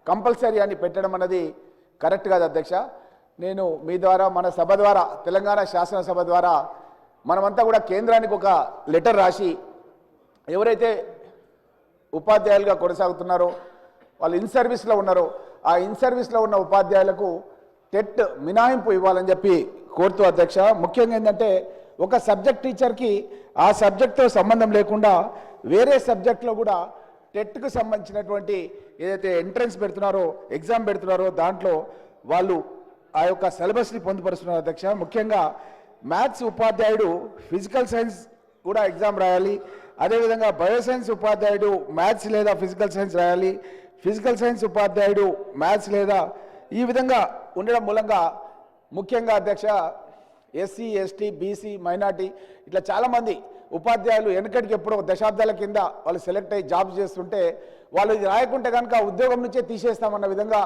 Compulsory అని పెట్టడం అన్నది కరెక్ట్ కాదు అధ్యక్ష. నేను మీ ద్వారా మన సభ ద్వారా తెలంగాణ శాసనసభ ద్వారా మనమంతా కూడా కేంద్రానికి ఒక లెటర్ రాసి ఎవరైతే ఉపాధ్యాయులుగా కొనసాగుతున్నారో వాళ్ళు ఇన్ సర్వీస్లో ఉన్నారో ఆ ఇన్ సర్వీస్లో ఉన్న ఉపాధ్యాయులకు టెట్ మినహాయింపు ఇవ్వాలని చెప్పి కోరుతూ అధ్యక్ష. ముఖ్యంగా ఏంటంటే ఒక సబ్జెక్ట్ టీచర్కి ఆ సబ్జెక్ట్తో సంబంధం లేకుండా వేరే సబ్జెక్ట్లో కూడా టెట్కు సంబంధించినటువంటి ఏదైతే ఎంట్రన్స్ పెడుతున్నారో ఎగ్జామ్ పెడుతున్నారో దాంట్లో వాళ్ళు ఆ యొక్క సిలబస్ని పొందుపరుస్తున్నారు అధ్యక్ష. ముఖ్యంగా మ్యాథ్స్ ఉపాధ్యాయుడు ఫిజికల్ సైన్స్ కూడా ఎగ్జామ్ రాయాలి. అదేవిధంగా బయోసైన్స్ ఉపాధ్యాయుడు మ్యాథ్స్ లేదా ఫిజికల్ సైన్స్ రాయాలి. ఫిజికల్ సైన్స్ ఉపాధ్యాయుడు మ్యాథ్స్ లేదా ఈ విధంగా ఉండడం మూలంగా ముఖ్యంగా అధ్యక్ష ఎస్సీ ఎస్టీ బీసీ మైనార్టీ ఇట్లా చాలామంది ఉపాధ్యాయులు వెనకటికి ఎప్పుడో దశాబ్దాల కింద వాళ్ళు సెలెక్ట్ అయ్యి జాబ్స్ చేస్తుంటే వాళ్ళు ఇది రాయకుంటే కనుక ఉద్యోగం నుంచే తీసేస్తామన్న విధంగా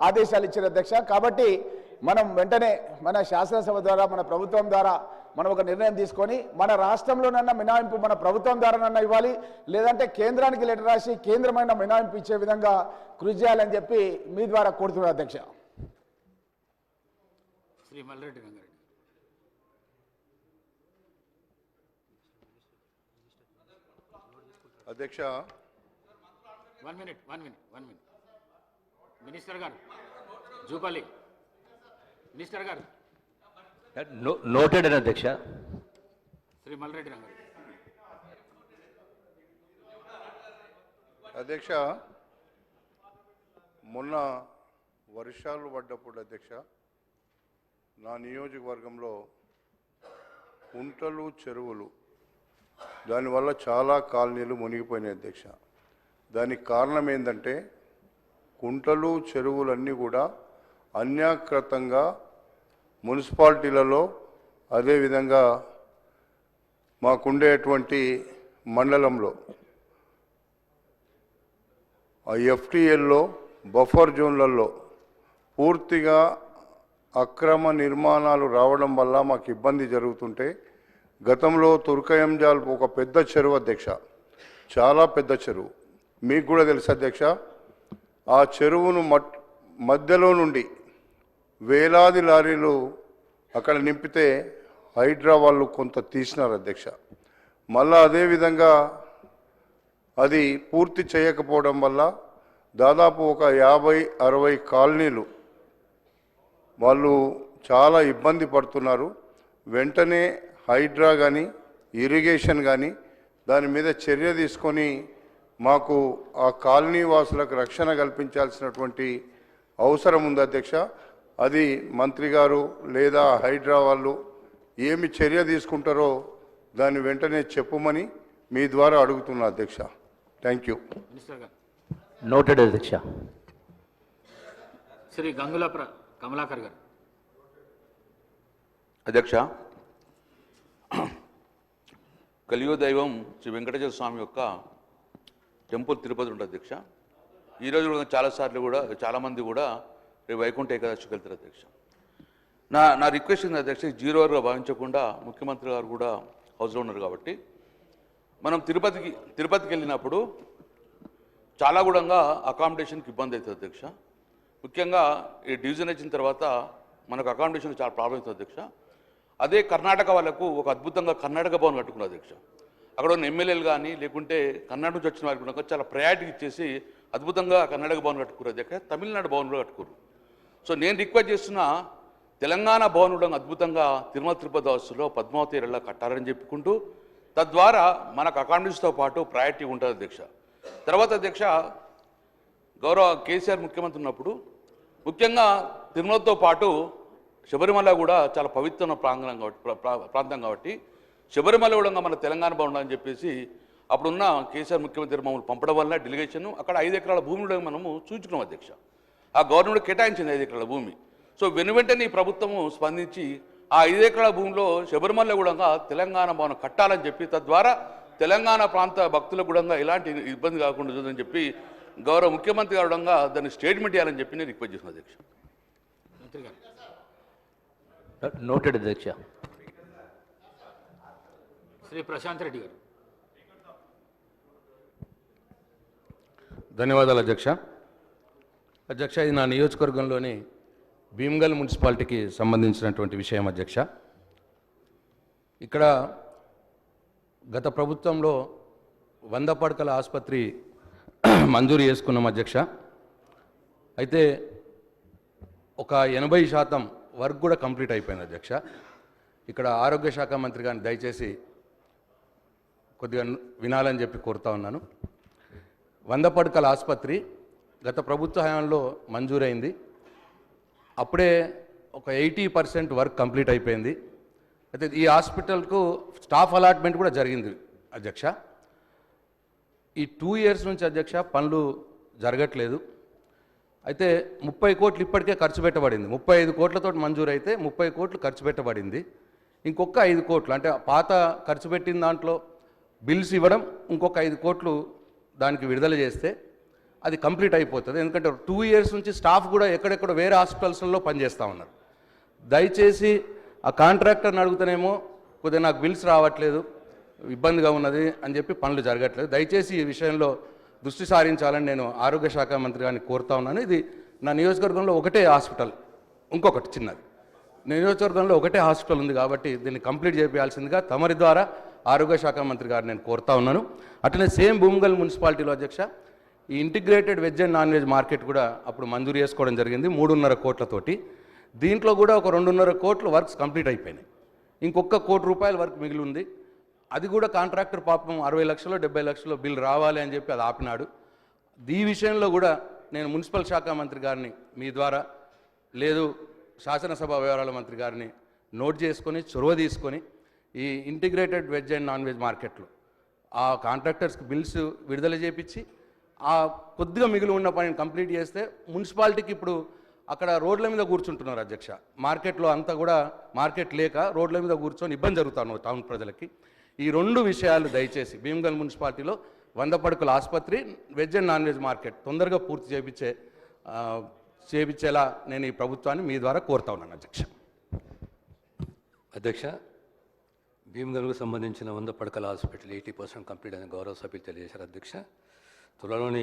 ఆదేశాలు ఇచ్చారు అధ్యక్ష. కాబట్టి మనం వెంటనే మన శాసనసభ ద్వారా మన ప్రభుత్వం ద్వారా మనం ఒక నిర్ణయం తీసుకొని మన రాష్ట్రంలోనన్నా మినహాయింపు మన ప్రభుత్వం ద్వారానన్నా ఇవ్వాలి, లేదంటే కేంద్రానికి లెటర్ రాసి కేంద్రమైన మినహాయింపు ఇచ్చే విధంగా కృషి చేయాలని చెప్పి మీ ద్వారా కోరుతున్నారు అధ్యక్ష. శ్రీ మల్రెడ్డి రంగారెడ్డి. అధ్యక్ష, 1 minute. మినిస్టర్ గారు జూపల్లి మినిస్టర్ గారు నోటెడ్ అని అధ్యక్ష. శ్రీ మల్రెడ్డి రంగారెడ్డి. అధ్యక్ష, మొన్న వర్షాలు పడ్డప్పుడు అధ్యక్ష నా నియోజకవర్గంలో కుంటలు చెరువులు దానివల్ల చాలా కాలనీలు మునిగిపోయినాయి అధ్యక్ష. దానికి కారణం ఏంటంటే కుంటలు చెరువులన్నీ కూడా అన్యాకృతంగా మున్సిపాలిటీలలో అదేవిధంగా మాకుండేటువంటి మండలంలో ఆ ఎఫ్టీఎల్లో బఫర్ జోన్లలో పూర్తిగా అక్రమ నిర్మాణాలు రావడం వల్ల మాకు ఇబ్బంది జరుగుతుంటే గతంలో తుర్కయంజాల్ ఒక పెద్ద చెరువు అధ్యక్ష, చాలా పెద్ద చెరువు, మీకు కూడా తెలుసు అధ్యక్ష. ఆ చెరువును మధ్యలో నుండి వేలాది లారీలు అక్కడ నింపితే హైడ్రా వాళ్ళు కొంత తీసినారు అధ్యక్ష. మళ్ళా అదేవిధంగా అది పూర్తి చేయకపోవడం వల్ల దాదాపు ఒక 50-60 కాలనీలు వాళ్ళు చాలా ఇబ్బంది పడుతున్నారు. వెంటనే హైడ్రా కానీ ఇరిగేషన్ కానీ దాని మీద చర్య తీసుకొని మాకు ఆ కాలనీ వాసులకు రక్షణ కల్పించాల్సినటువంటి అవసరం ఉంది అధ్యక్ష. అది మంత్రి గారు లేదా హైడ్రా వాళ్ళు ఏమి చర్య తీసుకుంటారో దాన్ని వెంటనే చెప్పమని మీ ద్వారా అడుగుతున్నా అధ్యక్ష. Thank you. నోటెడ్ అధ్యక్ష. శ్రీ గంగుల కమలాకర్ గారు. అధ్యక్ష, కలియుగ దైవం శ్రీ వెంకటేశ్వర స్వామి యొక్క టెంపుల్ తిరుపతి ఉంటుంది అధ్యక్ష. ఈరోజు కూడా చాలాసార్లు కూడా చాలామంది కూడా రేపు వైకుంఠ ఏకాదశికి వెళ్తారు అధ్యక్ష. నా రిక్వెస్ట్ ఉంది అధ్యక్ష, 0 అవర్గా భావించకుండా ముఖ్యమంత్రి గారు కూడా హౌస్లో ఉన్నారు కాబట్టి మనం తిరుపతికి వెళ్ళినప్పుడు చాలా కూడా అకామిడేషన్కి ఇబ్బంది అవుతుంది అధ్యక్ష. ముఖ్యంగా ఈ డివిజన్ వచ్చిన తర్వాత మనకు అకామిడేషన్ చాలా ప్రాబ్లం అవుతుంది అధ్యక్ష. అదే కర్ణాటక వాళ్ళకు ఒక అద్భుతంగా కర్ణాటక భవన్ కట్టుకున్నారు అధ్యక్ష. అక్కడ ఉన్న ఎమ్మెల్యేలు కానీ లేకుంటే కర్ణాటక నుంచి వచ్చిన వారికి కూడా చాలా ప్రయారిటీ ఇచ్చేసి అద్భుతంగా కర్ణాటక భవన్ కట్టుకున్నారు అధ్యక్ష. తమిళనాడు భవన్ కూడా కట్టుకోరు. సో నేను రిక్వెస్ట్ చేస్తున్న తెలంగాణ భవన్ కూడా అద్భుతంగా తిరుపతి వాసులో పద్మావతి ఏరియాలో కట్టారని చెప్పుకుంటూ తద్వారా మనకు అకామిడేషన్తో పాటు ప్రయారిటీ ఉంటుంది అధ్యక్ష. తర్వాత అధ్యక్ష, గౌరవ కేసీఆర్ ముఖ్యమంత్రి ఉన్నప్పుడు ముఖ్యంగా తిరుమలతో పాటు శబరిమల కూడా చాలా పవిత్రమైన ప్రాంతం కాబట్టి శబరిమల కూడా మన తెలంగాణ బాగుండాలని చెప్పేసి అప్పుడున్న కేసీఆర్ ముఖ్యమంత్రి మమ్మల్ని పంపడం వల్ల డెలిగేషన్ అక్కడ 5 ఎకరాల భూమిలో మనము చూచుకున్నాం అధ్యక్ష. ఆ గవర్నమెంట్ కేటాయించింది 5 ఎకరాల భూమి. సో వెనువెంటనే ఈ ప్రభుత్వము స్పందించి ఆ 5 ఎకరాల భూమిలో శబరిమల కూడా తెలంగాణ భవనం కట్టాలని చెప్పి తద్వారా తెలంగాణ ప్రాంత భక్తులకు కూడా ఎలాంటి ఇబ్బంది కాకుండా చూద్దని చెప్పి గౌరవ ముఖ్యమంత్రి గారు దాన్ని స్టేట్మెంట్ ఇవ్వాలని చెప్పి నేను రిక్వెస్ట్ చేసిన అధ్యక్ష. నోటెడ్ అధ్యక్ష. శ్రీ ప్రశాంత్ రెడ్డి గారు. ధన్యవాదాలు అధ్యక్ష. అధ్యక్ష, ఇది నా నియోజకవర్గంలోని భీమ్గల్ మున్సిపాలిటీకి సంబంధించినటువంటి విషయం అధ్యక్ష. ఇక్కడ గత ప్రభుత్వంలో 100 పడకల ఆసుపత్రి మంజూరు చేసుకున్నాం అధ్యక్ష. అయితే ఒక 80% వర్క్ కూడా కంప్లీట్ అయిపోయింది అధ్యక్ష. ఇక్కడ ఆరోగ్య శాఖ మంత్రి గారిని దయచేసి కొద్దిగా వినాలని చెప్పి కోరుతా ఉన్నాను. 100 పడకల ఆసుపత్రి గత ప్రభుత్వ హయాంలో మంజూరైంది. అప్పుడే ఒక 80% వర్క్ కంప్లీట్ అయిపోయింది. అయితే ఈ హాస్పిటల్కు స్టాఫ్ అలాట్మెంట్ కూడా జరిగింది అధ్యక్ష. ఈ 2 years నుంచి అధ్యక్ష పనులు జరగట్లేదు. అయితే 30 కోట్లు ఇప్పటికే ఖర్చు పెట్టబడింది. 35 కోట్లతో మంజూరు అయితే 30 కోట్లు ఖర్చు పెట్టబడింది. ఇంకొక 5 కోట్లు అంటే పాత ఖర్చు పెట్టిన దాంట్లో బిల్స్ ఇవ్వడం, ఇంకొక 5 కోట్లు దానికి విడుదల చేస్తే అది కంప్లీట్ అయిపోతుంది. ఎందుకంటే 2 years నుంచి స్టాఫ్ కూడా ఎక్కడెక్కడ వేరే హాస్పిటల్స్లో పనిచేస్తూ ఉన్నారు. దయచేసి ఆ కాంట్రాక్టర్ని అడుగుతానేమో కొద్దిగా నాకు బిల్స్ రావట్లేదు, ఇబ్బందిగా ఉన్నది అని చెప్పి పనులు జరగట్లేదు. దయచేసి ఈ విషయంలో దృష్టి సారించాలని నేను ఆరోగ్య శాఖ మంత్రి గారిని కోరుతా ఉన్నాను. ఇది నా నియోజకవర్గంలో ఒకటే హాస్పిటల్, ఇంకొకటి చిన్నది నియోజకవర్గంలో ఒకటే హాస్పిటల్ ఉంది కాబట్టి దీన్ని కంప్లీట్ చేయాల్సిందిగా తమరి ద్వారా ఆరోగ్య శాఖ మంత్రి గారిని నేను కోరుతా ఉన్నాను. అట్లనే సేమ్ భూమ్గల్ మున్సిపాలిటీలో అధ్యక్ష ఈ integrated veg and non veg market కూడా అప్పుడు మంజూరు చేసుకోవడం జరిగింది 3.5 కోట్లతోటి. దీంట్లో కూడా ఒక 2.5 కోట్లు వర్క్స్ కంప్లీట్ అయిపోయినాయి. ఇంకొక ₹1 కోటి వర్క్ మిగిలి ఉంది. అది కూడా కాంట్రాక్టర్ పాపం 60 లక్షలు 70 లక్షలు బిల్ రావాలి అని చెప్పి అది ఆపినాడు. ఈ విషయంలో కూడా నేను మున్సిపల్ శాఖ మంత్రి గారిని మీ ద్వారా లేదు శాసనసభ వ్యవహారాల మంత్రి గారిని నోట్ చేసుకొని చొరవ తీసుకొని ఈ integrated veg and non veg మార్కెట్లో ఆ కాంట్రాక్టర్స్కి బిల్స్ విడుదల చేపించి ఆ కొద్దిగా మిగిలి ఉన్న పనిని కంప్లీట్ చేస్తే మున్సిపాలిటీకి ఇప్పుడు అక్కడ రోడ్ల మీద కూర్చుంటున్నారు అధ్యక్ష. మార్కెట్లో అంతా కూడా మార్కెట్ లేక రోడ్ల మీద కూర్చొని ఇబ్బంది జరుగుతున్నారు టౌన్ ప్రజలకి. ఈ 2 విషయాలు దయచేసి భీమ్గల్ మున్సిపాలిటీలో 100 పడకల ఆసుపత్రి, veg and non veg market తొందరగా పూర్తి చేయించేలా నేను ఈ ప్రభుత్వాన్ని మీ ద్వారా కోరుతా ఉన్నాను అధ్యక్ష. అధ్యక్ష, భీమ్గల్కు సంబంధించిన 100 పడకల హాస్పిటల్ 80% కంప్లీట్ అని గౌరవ సభ్యులు తెలియజేశారు అధ్యక్ష. త్వరలోనే